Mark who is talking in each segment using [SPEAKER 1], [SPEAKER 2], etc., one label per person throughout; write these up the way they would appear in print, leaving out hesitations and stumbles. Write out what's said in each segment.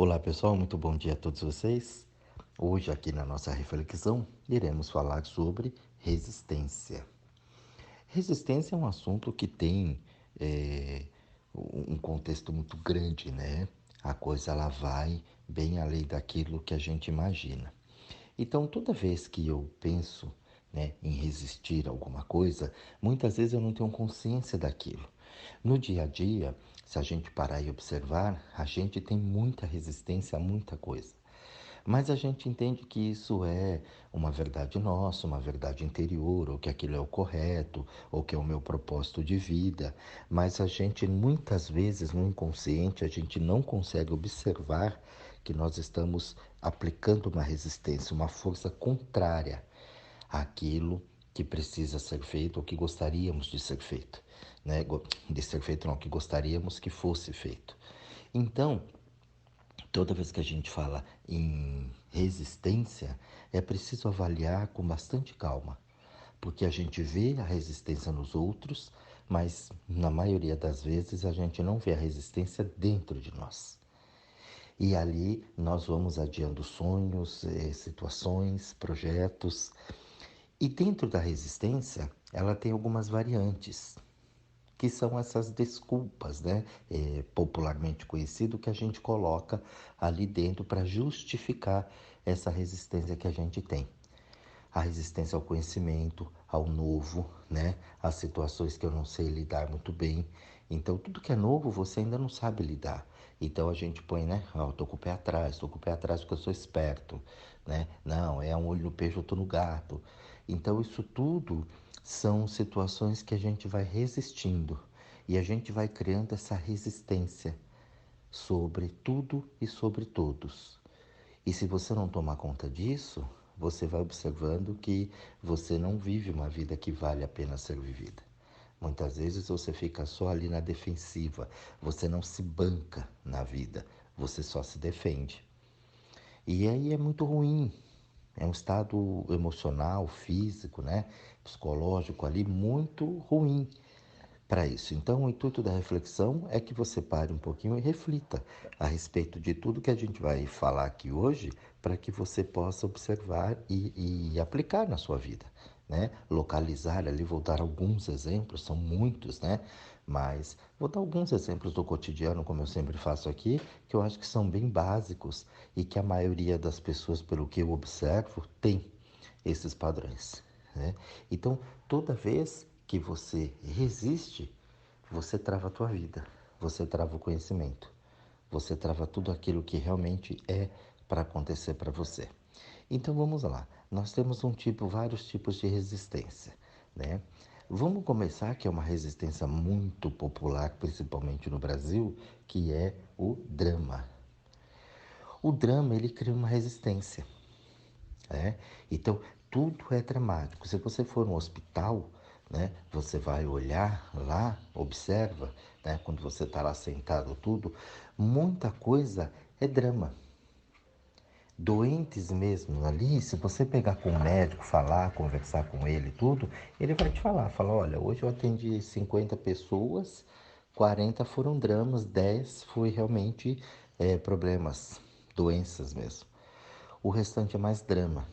[SPEAKER 1] Olá pessoal, muito bom dia a todos vocês. Hoje, aqui na nossa reflexão, iremos falar sobre resistência. Resistência é um assunto que tem eh, um contexto muito grande, né? A coisa ela vai bem além daquilo que a gente imagina. Então, toda vez que eu penso, né, em resistir a alguma coisa, muitas vezes eu não tenho consciência daquilo. No dia a dia, se a gente parar e observar, a gente tem muita resistência a muita coisa. Mas a gente entende que isso é uma verdade nossa, uma verdade interior, ou que aquilo é o correto, ou que é o meu propósito de vida. Mas a gente, muitas vezes, no inconsciente, a gente não consegue observar que nós estamos aplicando uma resistência, uma força contrária àquilo que precisa ser feito ou que gostaríamos de ser feito, né? De ser feito não, que gostaríamos que fosse feito. Então, toda vez que a gente fala em resistência, é preciso avaliar com bastante calma, porque a gente vê a resistência nos outros, mas na maioria das vezes a gente não vê a resistência dentro de nós. E ali nós vamos adiando sonhos, situações, projetos. E dentro da resistência, ela tem algumas variantes, que são essas desculpas, né? Popularmente conhecido, que a gente coloca ali dentro para justificar essa resistência que a gente tem. A resistência ao conhecimento, ao novo, né? Às situações que eu não sei lidar muito bem. Então, tudo que é novo, você ainda não sabe lidar. Então, a gente põe, né? Eu tô com o pé atrás, tô com o pé atrás porque eu sou esperto, né? Não, é um olho no peixe, outro no gato. Então, isso tudo são situações que a gente vai resistindo e a gente vai criando essa resistência sobre tudo e sobre todos. E se você não tomar conta disso, você vai observando que você não vive uma vida que vale a pena ser vivida. Muitas vezes você fica só ali na defensiva, você não se banca na vida, você só se defende. E aí é muito ruim, é um estado emocional, físico, né, psicológico ali muito ruim para isso. Então, o intuito da reflexão é que você pare um pouquinho e reflita a respeito de tudo que a gente vai falar aqui hoje, para que você possa observar e aplicar na sua vida, né? Localizar ali, vou dar alguns exemplos, são muitos, né? Mas vou dar alguns exemplos do cotidiano, como eu sempre faço aqui, que eu acho que são bem básicos e que a maioria das pessoas, pelo que eu observo, tem esses padrões, né? Então, toda vez que você resiste, você trava a tua vida, você trava o conhecimento, você trava tudo aquilo que realmente é para acontecer para você. Então vamos lá, nós temos vários tipos de resistência, né? Vamos começar que é uma resistência muito popular, principalmente no Brasil, que é o drama. O drama ele cria uma resistência, né? Então, tudo é dramático. Se você for no hospital, né, você vai olhar lá, observa, né, quando você está lá sentado, tudo, muita coisa é drama. Doentes mesmo ali, se você pegar com o médico, falar, conversar com ele e tudo, ele vai te falar, olha, hoje eu atendi 50 pessoas, 40 foram dramas, 10 foi realmente problemas, doenças mesmo. O restante é mais drama.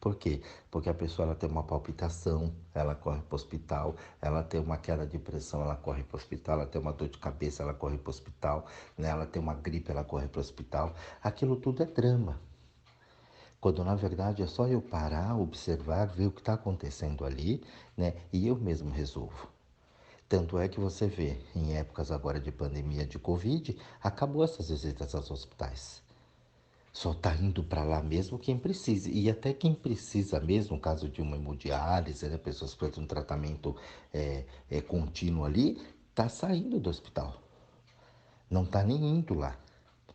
[SPEAKER 1] Por quê? Porque a pessoa ela tem uma palpitação, ela corre para o hospital, ela tem uma queda de pressão, ela corre para o hospital, ela tem uma dor de cabeça, ela corre para o hospital, né? Ela tem uma gripe, ela corre para o hospital. Aquilo tudo é drama. Quando na verdade é só eu parar, observar, ver o que está acontecendo ali, né? E eu mesmo resolvo. Tanto é que você vê, em épocas agora de pandemia de Covid, acabou essas visitas aos hospitais. Só está indo para lá mesmo quem precisa. E até quem precisa mesmo, no caso de uma hemodiálise, né, pessoas que precisam de um tratamento contínuo ali, está saindo do hospital. Não está nem indo lá.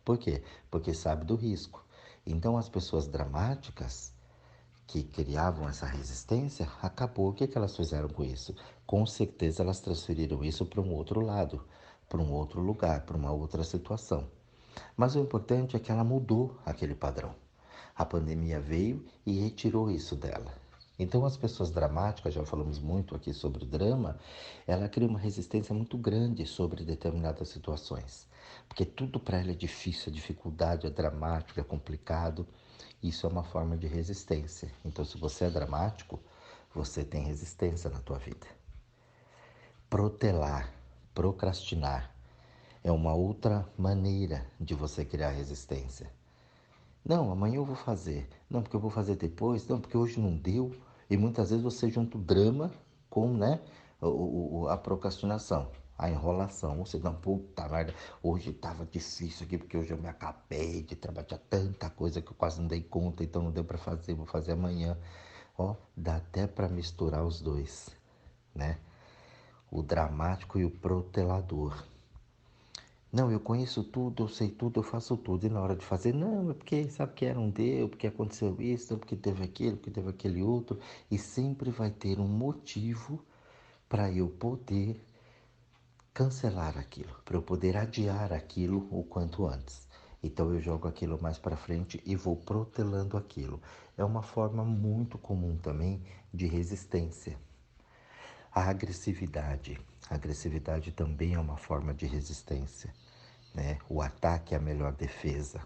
[SPEAKER 1] Por quê? Porque sabe do risco. Então as pessoas dramáticas que criavam essa resistência, acabou. O que, que elas fizeram com isso? Com certeza elas transferiram isso para um outro lado, para um outro lugar, para uma outra situação. Mas o importante é que ela mudou aquele padrão. A pandemia veio e retirou isso dela. Então, as pessoas dramáticas, já falamos muito aqui sobre o drama, ela cria uma resistência muito grande sobre determinadas situações. Porque tudo para ela é difícil, é dificuldade, é dramático, é complicado. Isso é uma forma de resistência. Então, se você é dramático, você tem resistência na tua vida. Protelar, procrastinar, é uma outra maneira de você criar resistência. Não, amanhã eu vou fazer. Não, porque eu vou fazer depois. Não, porque hoje não deu. E muitas vezes você junta o drama com, né, a procrastinação, a enrolação. Você não, puta merda, hoje estava difícil aqui, porque hoje eu me acabei de trabalhar tanta coisa que eu quase não dei conta, então não deu para fazer, vou fazer amanhã. Ó, dá até para misturar os dois, né? O dramático e o protelador. Não, eu conheço tudo, eu sei tudo, eu faço tudo. E na hora de fazer, não, é porque sabe que não deu, porque aconteceu isso, porque teve aquilo, porque teve aquele outro. E sempre vai ter um motivo para eu poder cancelar aquilo, para eu poder adiar aquilo o quanto antes. Então eu jogo aquilo mais para frente e vou protelando aquilo. É uma forma muito comum também de resistência. A agressividade. A agressividade também é uma forma de resistência, né? O ataque é a melhor defesa.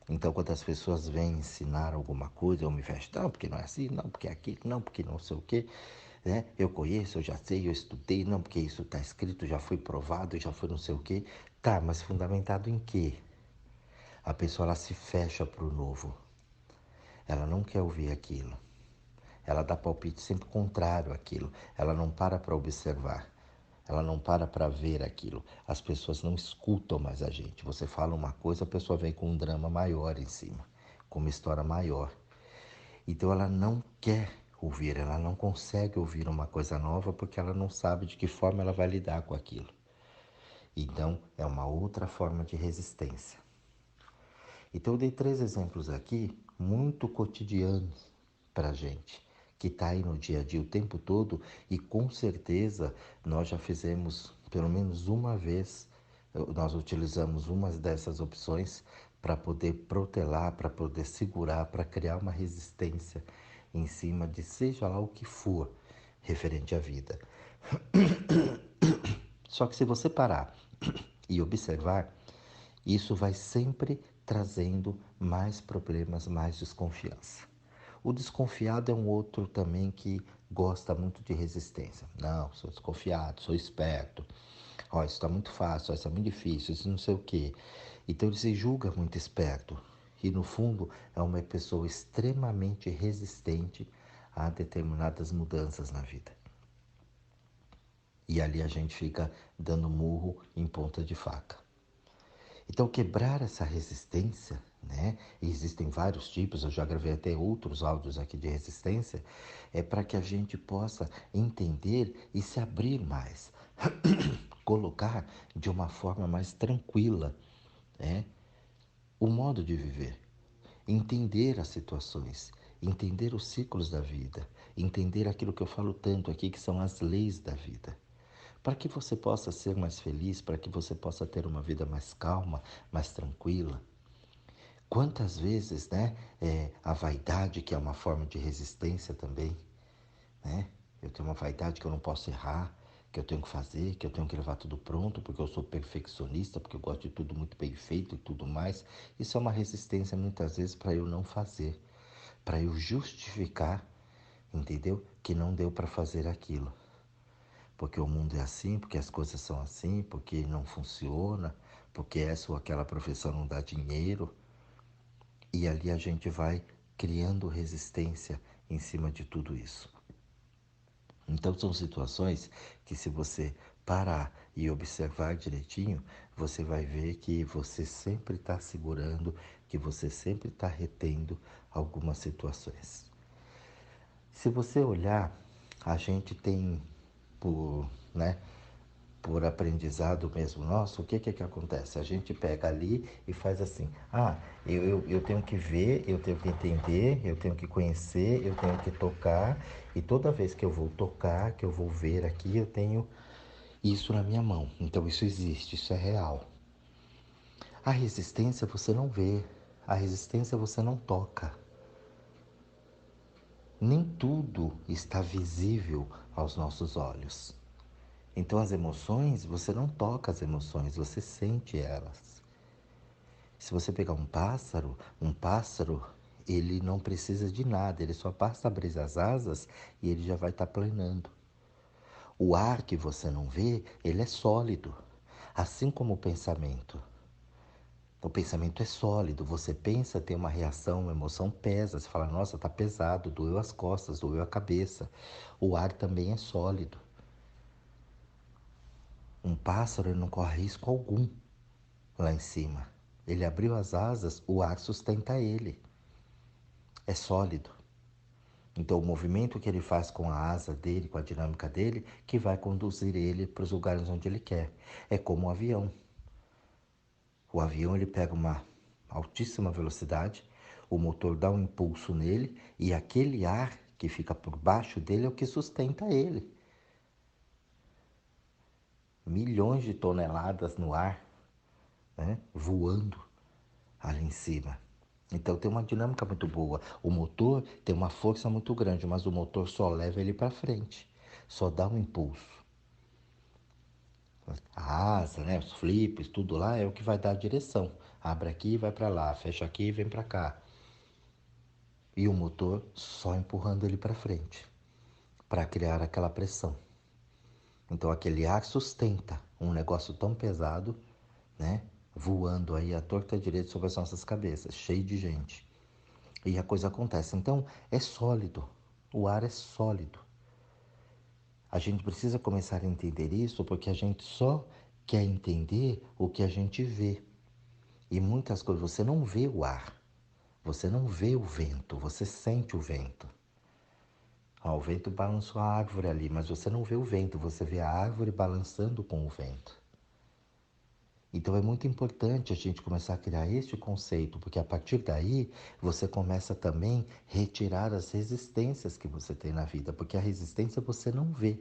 [SPEAKER 1] Então, quando as pessoas vêm ensinar alguma coisa, eu me fecho, não, porque não é assim, não, porque é aquilo, não, porque não sei o quê, né? Eu conheço, eu já sei, eu estudei, não, porque isso está escrito, já foi provado, já foi não sei o quê. Tá, mas fundamentado em quê? A pessoa, ela se fecha para o novo. Ela não quer ouvir aquilo. Ela dá palpite sempre contrário àquilo. Ela não para observar. Ela não para ver aquilo. As pessoas não escutam mais a gente. Você fala uma coisa, a pessoa vem com um drama maior em cima, com uma história maior. Então ela não quer ouvir, ela não consegue ouvir uma coisa nova porque ela não sabe de que forma ela vai lidar com aquilo. Então é uma outra forma de resistência. Então eu dei 3 exemplos aqui, muito cotidianos para a gente, que está aí no dia a dia o tempo todo e com certeza nós já fizemos pelo menos uma vez, nós utilizamos uma dessas opções para poder protelar, para poder segurar, para criar uma resistência em cima de seja lá o que for referente à vida. Só que se você parar e observar, isso vai sempre trazendo mais problemas, mais desconfiança. O desconfiado é um outro também que gosta muito de resistência. Não, sou desconfiado, sou esperto. Ó, isso está muito fácil, isso é muito difícil, isso não sei o quê. Então ele se julga muito esperto. E no fundo é uma pessoa extremamente resistente a determinadas mudanças na vida. E ali a gente fica dando murro em ponta de faca. Então, quebrar essa resistência, né? E existem vários tipos, eu já gravei até outros áudios aqui de resistência, é para que a gente possa entender e se abrir mais, colocar de uma forma mais tranquila, né? O modo de viver, entender as situações, entender os ciclos da vida, entender aquilo que eu falo tanto aqui, que são as leis da vida para que você possa ser mais feliz, para que você possa ter uma vida mais calma, mais tranquila. Quantas vezes, né, a vaidade, que é uma forma de resistência também, né? Eu tenho uma vaidade que eu não posso errar, que eu tenho que fazer, que eu tenho que levar tudo pronto, porque eu sou perfeccionista, porque eu gosto de tudo muito bem feito e tudo mais. Isso é uma resistência muitas vezes para eu não fazer, para eu justificar, entendeu? Que não deu para fazer aquilo. Porque o mundo é assim, porque as coisas são assim, porque não funciona, porque essa ou aquela profissão não dá dinheiro. E ali a gente vai criando resistência em cima de tudo isso. Então são situações que se você parar e observar direitinho, você vai ver que você sempre está segurando, que você sempre está retendo algumas situações. Se você olhar, a gente tem né, por aprendizado mesmo nosso, o que acontece? A gente pega ali e faz assim, eu tenho que ver, eu tenho que entender, eu tenho que conhecer, eu tenho que tocar, e toda vez que eu vou tocar, que eu vou ver aqui, eu tenho isso na minha mão. Então isso existe, isso é real. A resistência você não vê, a resistência você não toca. Nem tudo está visível aos nossos olhos. Então as emoções, você não toca as emoções, você sente elas. Se você pegar um pássaro, ele não precisa de nada, ele só basta abrir as asas e ele já vai estar planando. O ar que você não vê, ele é sólido, assim como o pensamento. O pensamento é sólido, você pensa, tem uma reação, uma emoção pesa, você fala, nossa, tá pesado, doeu as costas, doeu a cabeça. O ar também é sólido. Um pássaro ele não corre risco algum lá em cima. Ele abriu as asas, o ar sustenta ele. É sólido. Então, o movimento que ele faz com a asa dele, com a dinâmica dele, que vai conduzir ele para os lugares onde ele quer. É como um avião. O avião ele pega uma altíssima velocidade, o motor dá um impulso nele e aquele ar que fica por baixo dele é o que sustenta ele. Milhões de toneladas no ar, né, voando ali em cima. Então tem uma dinâmica muito boa. O motor tem uma força muito grande, mas o motor só leva ele para frente, só dá um impulso. A asa, né, os flips, tudo lá é o que vai dar a direção. Abre aqui e vai para lá, fecha aqui e vem para cá. E o motor só empurrando ele para frente, para criar aquela pressão. Então aquele ar sustenta um negócio tão pesado, né, voando aí à torta direita sobre as nossas cabeças, cheio de gente. E a coisa acontece. Então é sólido, o ar é sólido. A gente precisa começar a entender isso porque a gente só quer entender o que a gente vê. E muitas coisas, você não vê o ar, você não vê o vento, você sente o vento. O vento balançou a árvore ali, mas você não vê o vento, você vê a árvore balançando com o vento. Então é muito importante a gente começar a criar este conceito, porque a partir daí você começa também a retirar as resistências que você tem na vida, porque a resistência você não vê.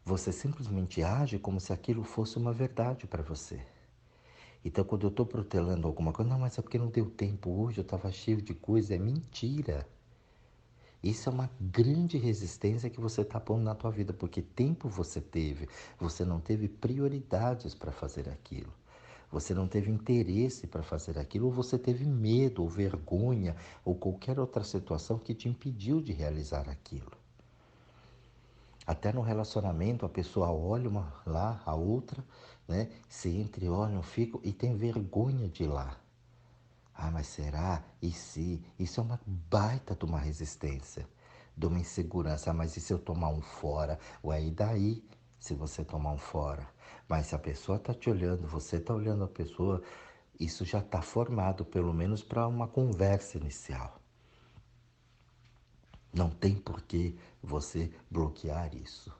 [SPEAKER 1] Você simplesmente age como se aquilo fosse uma verdade para você. Então quando eu estou protelando alguma coisa, não, mas é porque não deu tempo hoje, eu estava cheio de coisa, é mentira. Isso é uma grande resistência que você está pondo na tua vida, porque tempo você não teve prioridades para fazer aquilo. Você não teve interesse para fazer aquilo, ou você teve medo, ou vergonha, ou qualquer outra situação que te impediu de realizar aquilo. Até no relacionamento, a pessoa olha uma lá, a outra, né? Se entre olham, ficam e tem vergonha de ir lá. Ah, mas será? E se? Isso é uma baita de uma resistência, de uma insegurança. Ah, mas e se eu tomar um fora? Ué, e daí se você tomar um fora? Mas se a pessoa está te olhando, você está olhando a pessoa, isso já está formado, pelo menos para uma conversa inicial. Não tem por que você bloquear isso.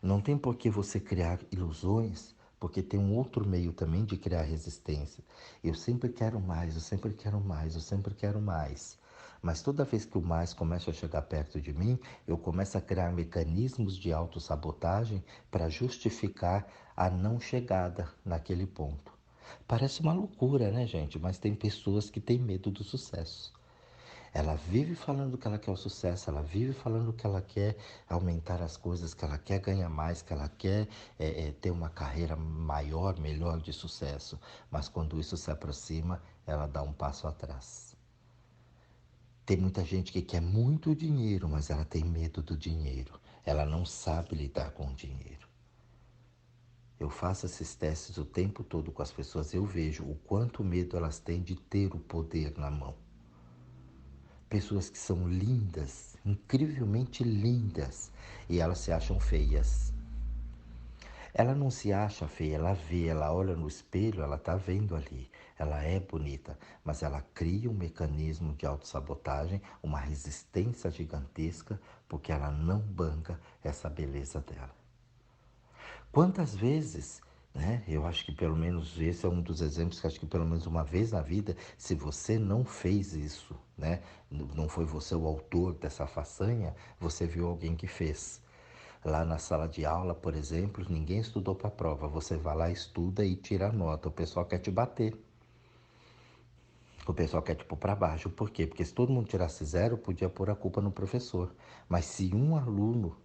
[SPEAKER 1] Não tem por que você criar ilusões, porque tem um outro meio também de criar resistência. Eu sempre quero mais, eu sempre quero mais, eu sempre quero mais. Mas toda vez que o mais começa a chegar perto de mim, eu começo a criar mecanismos de autossabotagem para justificar a não chegada naquele ponto. Parece uma loucura, né, gente? Mas tem pessoas que têm medo do sucesso. Ela vive falando que ela quer o sucesso, ela vive falando que ela quer aumentar as coisas, que ela quer ganhar mais, que ela quer ter uma carreira maior, melhor de sucesso. Mas quando isso se aproxima, ela dá um passo atrás. Tem muita gente que quer muito dinheiro, mas ela tem medo do dinheiro. Ela não sabe lidar com o dinheiro. Eu faço esses testes o tempo todo com as pessoas, eu vejo o quanto medo elas têm de ter o poder na mão. Pessoas que são lindas, incrivelmente lindas, e elas se acham feias. Ela não se acha feia, ela vê, ela olha no espelho, ela está vendo ali. Ela é bonita, mas ela cria um mecanismo de autossabotagem, uma resistência gigantesca, porque ela não banca essa beleza dela. Quantas vezes, né? Eu acho que pelo menos esse é um dos exemplos que acho que pelo menos uma vez na vida, se você não fez isso, né? Não foi você o autor dessa façanha, você viu alguém que fez. Lá na sala de aula, por exemplo, ninguém estudou para a prova. Você vai lá, estuda e tira a nota. O pessoal quer te bater. O pessoal quer tipo para baixo. Por quê? Porque se todo mundo tirasse zero, podia pôr a culpa no professor. Mas se um aluno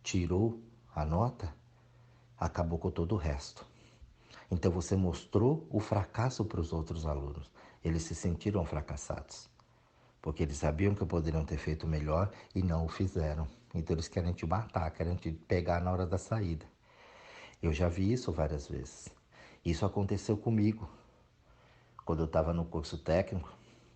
[SPEAKER 1] tirou a nota, acabou com todo o resto. Então você mostrou o fracasso para os outros alunos. Eles se sentiram fracassados, porque eles sabiam que poderiam ter feito melhor e não o fizeram. Então eles querem te matar, querem te pegar na hora da saída. Eu já vi isso várias vezes. Isso aconteceu comigo quando eu estava no curso técnico,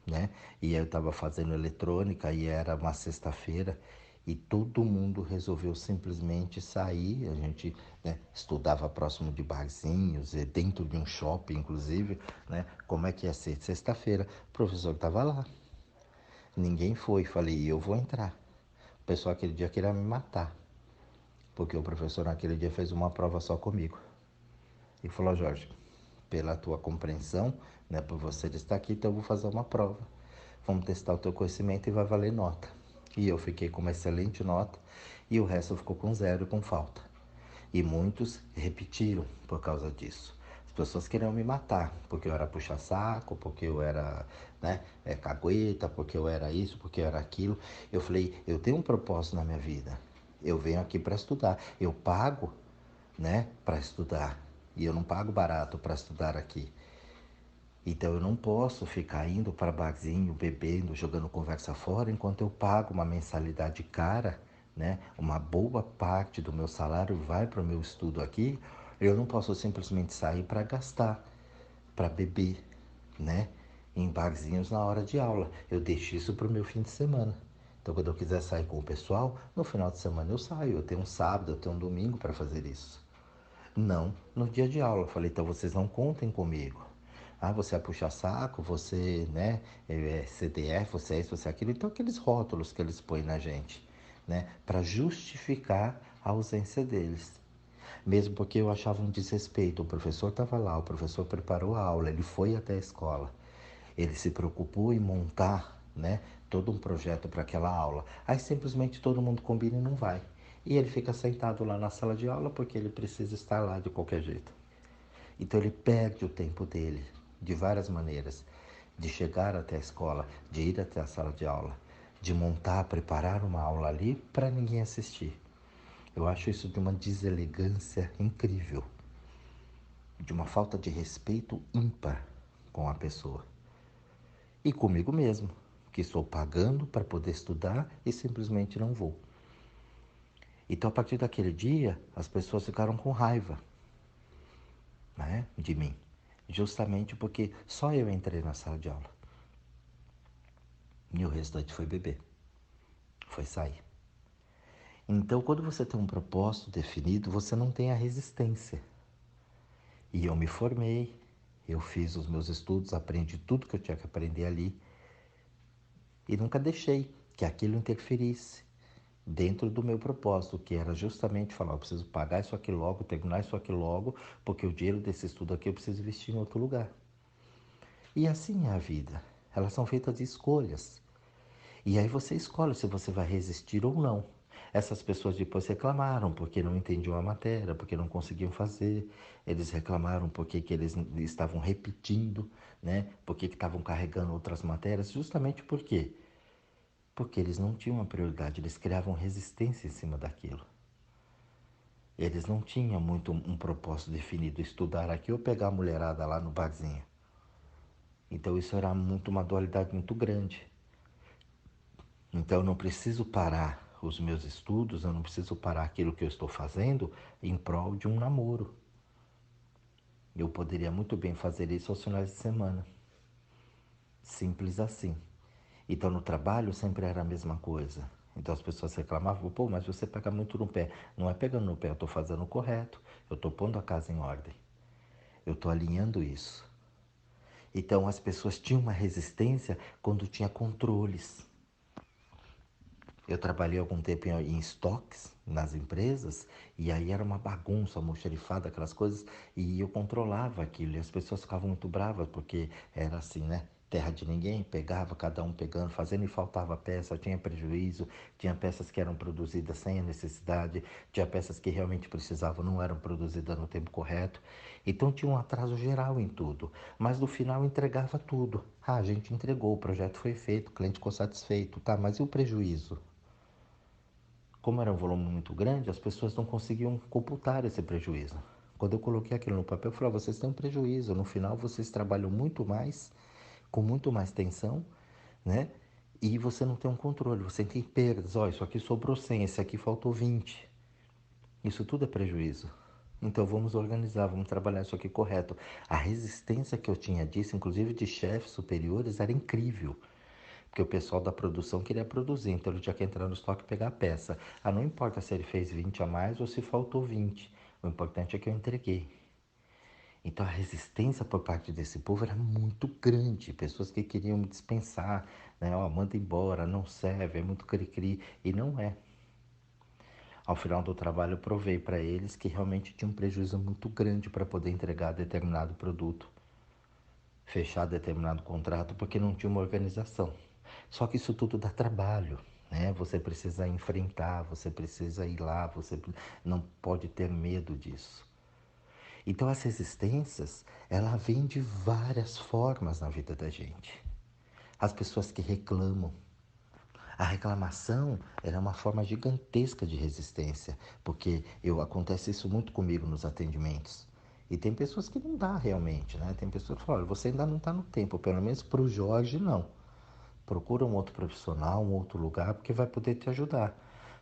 [SPEAKER 1] né? E eu estava fazendo eletrônica e era uma sexta-feira e todo mundo resolveu simplesmente sair. A gente, né, estudava próximo de barzinhos, e dentro de um shopping, inclusive, né? Como é que ia ser? Sexta-feira, o professor estava lá. Ninguém foi. Falei, eu vou entrar. O pessoal aquele dia queria me matar, porque o professor naquele dia fez uma prova só comigo. E falou, Jorge, pela tua compreensão, né, por você estar aqui, então eu vou fazer uma prova. Vamos testar o teu conhecimento e vai valer nota. E eu fiquei com uma excelente nota e o resto ficou com zero, com falta. E muitos repetiram por causa disso. As pessoas queriam me matar, porque eu era puxa-saco, porque eu era, né, cagueta, porque eu era isso, porque eu era aquilo. Eu falei, eu tenho um propósito na minha vida. Eu venho aqui para estudar. Eu pago, né, para estudar. E eu não pago barato para estudar aqui. Então eu não posso ficar indo para barzinho, bebendo, jogando conversa fora, enquanto eu pago uma mensalidade cara, né? Uma boa parte do meu salário vai para o meu estudo aqui. Eu não posso simplesmente sair para gastar, para beber, né? Em barzinhos na hora de aula. Eu deixo isso para o meu fim de semana. Então quando eu quiser sair com o pessoal, no final de semana eu saio. Eu tenho um sábado, eu tenho um domingo para fazer isso. Não no dia de aula. Eu falei, então vocês não contem comigo. Ah, você é puxa-saco, você, né, é CDF, você é isso, você é aquilo. Então, aqueles rótulos que eles põem na gente, né, para justificar a ausência deles. Mesmo porque eu achava um desrespeito. O professor estava lá, o professor preparou a aula, ele foi até a escola. Ele se preocupou em montar, né, todo um projeto para aquela aula. Aí simplesmente todo mundo combina e não vai. E ele fica sentado lá na sala de aula porque ele precisa estar lá de qualquer jeito. Então ele perde o tempo dele de várias maneiras, de chegar até a escola, de ir até a sala de aula, de montar, preparar uma aula ali para ninguém assistir. Eu acho isso de uma deselegância incrível, de uma falta de respeito ímpar com a pessoa. E comigo mesmo, que estou pagando para poder estudar e simplesmente não vou. Então, a partir daquele dia, as pessoas ficaram com raiva, né, de mim. Justamente porque só eu entrei na sala de aula. E o restante foi beber, foi sair. Então, quando você tem um propósito definido, você não tem a resistência. E eu me formei, eu fiz os meus estudos, aprendi tudo que eu tinha que aprender ali e nunca deixei que aquilo interferisse dentro do meu propósito, que era justamente falar, eu preciso pagar isso aqui logo, terminar isso aqui logo, porque o dinheiro desse estudo aqui eu preciso investir em outro lugar. E assim é a vida. Elas são feitas de escolhas. E aí você escolhe se você vai resistir ou não. Essas pessoas depois reclamaram porque não entendiam a matéria, porque não conseguiam fazer. Eles reclamaram porque que eles estavam repetindo, né? Porque que estavam carregando outras matérias, justamente por quê? Porque eles não tinham uma prioridade, eles criavam resistência em cima daquilo. Eles não tinham muito um propósito definido, estudar aqui ou pegar a mulherada lá no barzinho. Então isso era muito uma dualidade muito grande. Então eu não preciso parar os meus estudos, eu não preciso parar aquilo que eu estou fazendo em prol de um namoro. Eu poderia muito bem fazer isso aos finais de semana. Simples assim. Então no trabalho sempre era a mesma coisa. Então as pessoas reclamavam, pô, mas você pega muito no pé. Não é pegando no pé, eu estou fazendo o correto. Eu estou pondo a casa em ordem. Eu estou alinhando isso. Então as pessoas tinham uma resistência quando tinha controles. Eu trabalhei algum tempo em estoques nas empresas e aí era uma bagunça, almoxarifada, aquelas coisas, e eu controlava aquilo e as pessoas ficavam muito bravas porque era assim, né? terra de ninguém, pegava, cada um pegando, fazendo e faltava peça, tinha prejuízo, tinha peças que eram produzidas sem a necessidade, tinha peças que realmente precisavam, não eram produzidas no tempo correto. Então tinha um atraso geral em tudo, mas no final entregava tudo. Ah, a gente entregou, o projeto foi feito, o cliente ficou satisfeito, tá, mas e o prejuízo? Como era um volume muito grande, as pessoas não conseguiam computar esse prejuízo. Quando eu coloquei aquilo no papel, eu falei, vocês têm um prejuízo, no final vocês trabalham muito mais, com muito mais tensão, né? E você não tem um controle, você tem perdas. Ó, isso aqui sobrou 100, esse aqui faltou 20. Isso tudo é prejuízo. Então vamos organizar, vamos trabalhar isso aqui correto. A resistência que eu tinha disso, inclusive de chefes superiores, era incrível. Porque o pessoal da produção queria produzir, então ele tinha que entrar no estoque e pegar a peça. Ah, não importa se ele fez 20 a mais ou se faltou 20. O importante é que eu entreguei. Então a resistência por parte desse povo era muito grande. Pessoas que queriam me dispensar, né? Ó, manda embora, não serve, é muito cri-cri. E não é. Ao final do trabalho eu provei para eles que realmente tinha um prejuízo muito grande para poder entregar determinado produto, fechar determinado contrato, porque não tinha uma organização. Só que isso tudo dá trabalho, né? Você precisa enfrentar, você precisa ir lá, você não pode ter medo disso. Então as resistências, ela vem de várias formas na vida da gente. As pessoas que reclamam. A reclamação era uma forma gigantesca de resistência, porque acontece isso muito comigo nos atendimentos. E tem pessoas que não dá realmente, né? Tem pessoas que falam, olha, você ainda não está no tempo, pelo menos para o Jorge não. Procura um outro profissional, um outro lugar, porque vai poder te ajudar.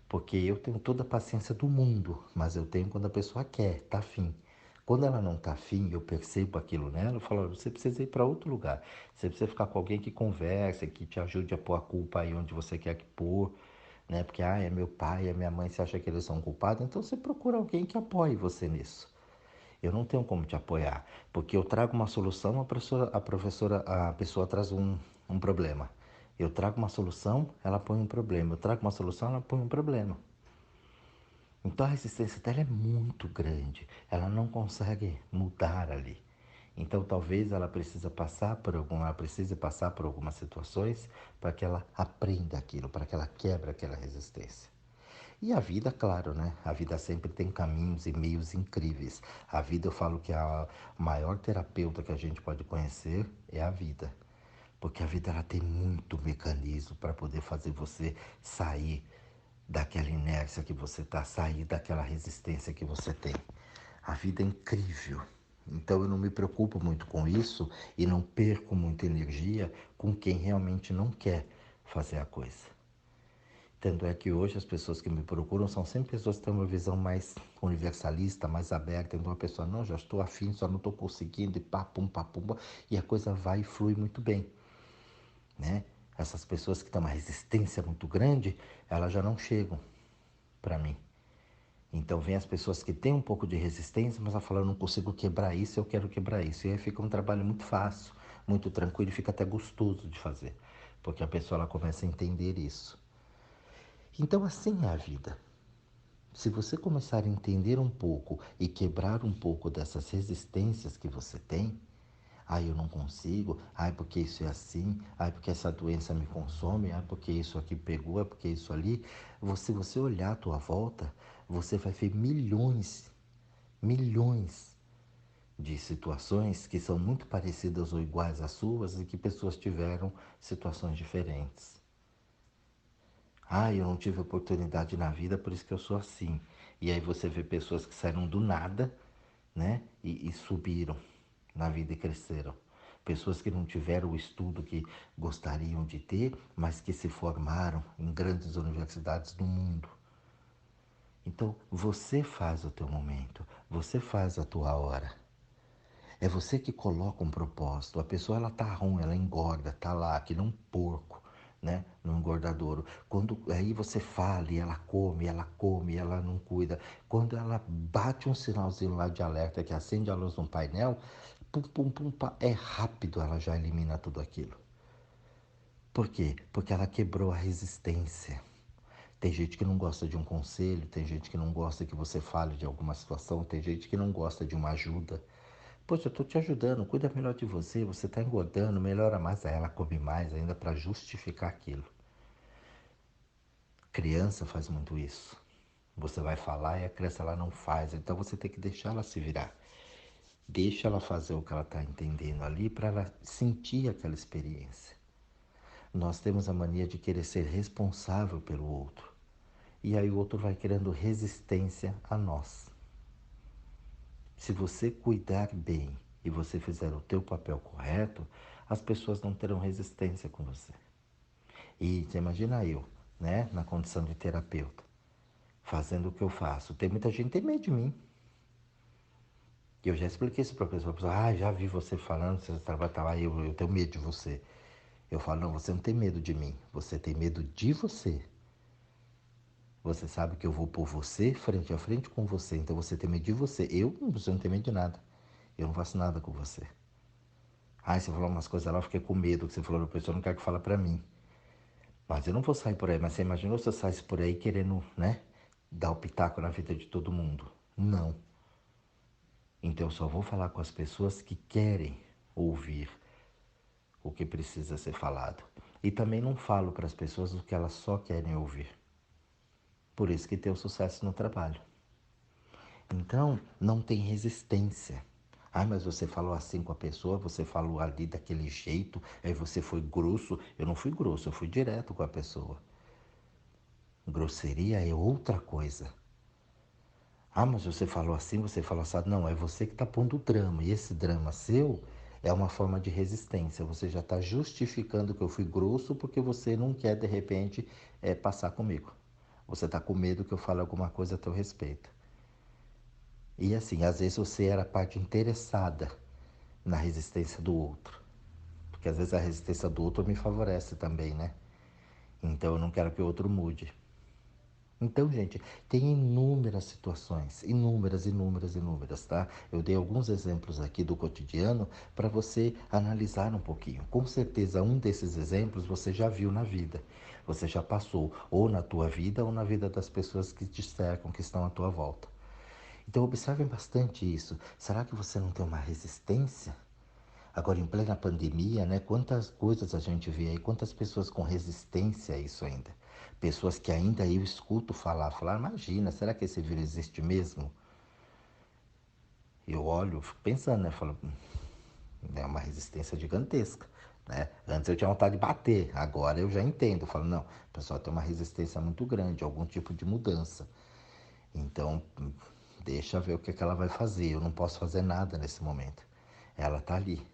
[SPEAKER 1] Porque eu tenho toda a paciência do mundo, mas eu tenho quando a pessoa quer, tá afim. Quando ela não tá afim, eu percebo aquilo nela, eu falo, você precisa ir para outro lugar. Você precisa ficar com alguém que converse, que te ajude a pôr a culpa aí onde você quer que pôr, né? Porque, é meu pai, é minha mãe, você acha que eles são culpados? Então você procura alguém que apoie você nisso. Eu não tenho como te apoiar, porque eu trago uma solução, a pessoa traz um problema. Eu trago uma solução, ela põe um problema. Eu trago uma solução, ela põe um problema. Então a resistência dela é muito grande. Ela não consegue mudar ali. Então talvez ela precise passar por algumas situações para que ela aprenda aquilo, para que ela quebre aquela resistência. E a vida, claro, né? A vida sempre tem caminhos e meios incríveis. A vida, eu falo que a maior terapeuta que a gente pode conhecer é a vida. Porque a vida ela tem muito mecanismo para poder fazer você sair daquela inércia que você está, sair daquela resistência que você tem. A vida é incrível. Então eu não me preocupo muito com isso e não perco muita energia com quem realmente não quer fazer a coisa. Tanto é que hoje as pessoas que me procuram são sempre pessoas que têm uma visão mais universalista, mais aberta. Então a pessoa, não, já estou afim, só não estou conseguindo, e papum, e a coisa vai e flui muito bem, né? Essas pessoas que têm uma resistência muito grande, elas já não chegam para mim. Então vem as pessoas que têm um pouco de resistência, mas ela fala, eu não consigo quebrar isso, eu quero quebrar isso. E aí fica um trabalho muito fácil, muito tranquilo e fica até gostoso de fazer, porque a pessoa ela começa a entender isso. Então assim é a vida. Se você começar a entender um pouco e quebrar um pouco dessas resistências que você tem, eu não consigo, porque isso é assim, porque essa doença me consome, porque isso aqui pegou, porque isso ali. Se você olhar à tua volta, você vai ver milhões de situações que são muito parecidas ou iguais às suas e que pessoas tiveram situações diferentes. Eu não tive oportunidade na vida, por isso que eu sou assim. E aí você vê pessoas que saíram do nada, né? E subiram na vida e cresceram. Pessoas que não tiveram o estudo que gostariam de ter, mas que se formaram em grandes universidades do mundo. Então, você faz o teu momento, você faz a tua hora. É você que coloca um propósito. A pessoa ela tá ruim, ela engorda, tá lá, que nem um porco, né, no engordadouro. Quando aí você fala e ela come, ela não cuida. Quando ela bate um sinalzinho lá de alerta que acende a luz no painel, pum, pum, pum, pá, é rápido, ela já elimina tudo aquilo. Por quê? Porque ela quebrou a resistência. Tem gente que não gosta de um conselho, tem gente que não gosta que você fale de alguma situação, tem gente que não gosta de uma ajuda. Poxa, eu estou te ajudando, cuida melhor de você, você está engordando, melhora mais. Aí ela come mais ainda para justificar aquilo. Criança faz muito isso. Você vai falar e a criança ela não faz, então você tem que deixar ela se virar. Deixa ela fazer o que ela está entendendo ali para ela sentir aquela experiência. Nós temos a mania de querer ser responsável pelo outro. E aí o outro vai criando resistência a nós. Se você cuidar bem e você fizer o teu papel correto, as pessoas não terão resistência com você. E você imagina eu, né, na condição de terapeuta, fazendo o que eu faço. Tem muita gente que tem medo de mim. E eu já expliquei isso para a pessoa. Já vi você falando, você trabalha, eu tenho medo de você. Eu falo, não, você não tem medo de mim, você tem medo de você. Você sabe que eu vou pôr você frente a frente com você, então você tem medo de você. Você não tem medo de nada. Eu não faço nada com você. Você falou umas coisas lá, eu fiquei com medo que você falou, a pessoa não quer que fale pra mim. Mas eu não vou sair por aí. Mas você imaginou se eu saísse por aí querendo, né, dar o pitaco na vida de todo mundo? Não. Então eu só vou falar com as pessoas que querem ouvir o que precisa ser falado. E também não falo para as pessoas o que elas só querem ouvir. Por isso que tem o sucesso no trabalho. Então, não tem resistência. Mas você falou assim com a pessoa, você falou ali daquele jeito, aí você foi grosso. Eu não fui grosso, eu fui direto com a pessoa. Grosseria é outra coisa. Mas você falou assim, você falou assim. Não, é você que está pondo o drama. E esse drama seu é uma forma de resistência. Você já está justificando que eu fui grosso porque você não quer, de repente, passar comigo. Você está com medo que eu fale alguma coisa a teu respeito. E assim, às vezes você era a parte interessada na resistência do outro. Porque às vezes a resistência do outro me favorece também, né? Então eu não quero que o outro mude. Então, gente, tem inúmeras situações, inúmeras, tá? Eu dei alguns exemplos aqui do cotidiano para você analisar um pouquinho. Com certeza, um desses exemplos você já viu na vida. Você já passou, ou na tua vida, ou na vida das pessoas que te cercam, que estão à tua volta. Então, observem bastante isso. Será que você não tem uma resistência? Agora, em plena pandemia, né? Quantas coisas a gente vê aí, quantas pessoas com resistência a isso ainda. Pessoas que ainda eu escuto falar, imagina, será que esse vírus existe mesmo? Eu olho, fico pensando, né? Falo, é uma resistência gigantesca, né? Antes eu tinha vontade de bater, agora eu já entendo. Eu falo, não, o pessoal tem uma resistência muito grande, algum tipo de mudança. Então, deixa ver o que ela vai fazer. Eu não posso fazer nada nesse momento. Ela está ali.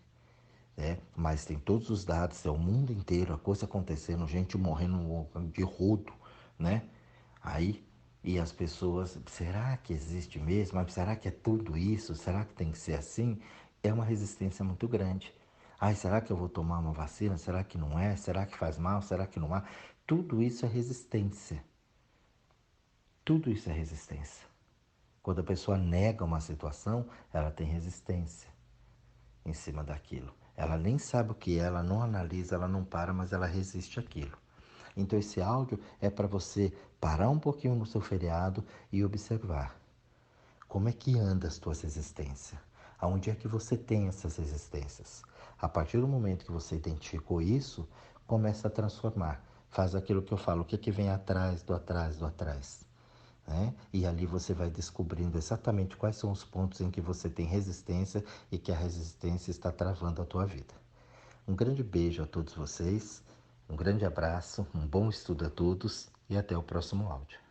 [SPEAKER 1] Mas tem todos os dados, é o mundo inteiro, a coisa acontecendo, gente morrendo de rodo, né? Aí, e as pessoas, será que existe mesmo? Mas será que é tudo isso? Será que tem que ser assim? É uma resistência muito grande. Será que eu vou tomar uma vacina? Será que não é? Será que faz mal? Será que não há? Tudo isso é resistência. Tudo isso é resistência. Quando a pessoa nega uma situação, ela tem resistência em cima daquilo. Ela nem sabe o que é, ela não analisa, ela não para, mas ela resiste àquilo. Então esse áudio é para você parar um pouquinho no seu feriado e observar como é que anda as tuas resistências. Aonde é que você tem essas resistências? A partir do momento que você identificou isso, começa a transformar. Faz aquilo que eu falo, o que, que vem atrás do atrás do atrás. Né? E ali você vai descobrindo exatamente quais são os pontos em que você tem resistência e que a resistência está travando a tua vida. Um grande beijo a todos vocês, um grande abraço, um bom estudo a todos e até o próximo áudio.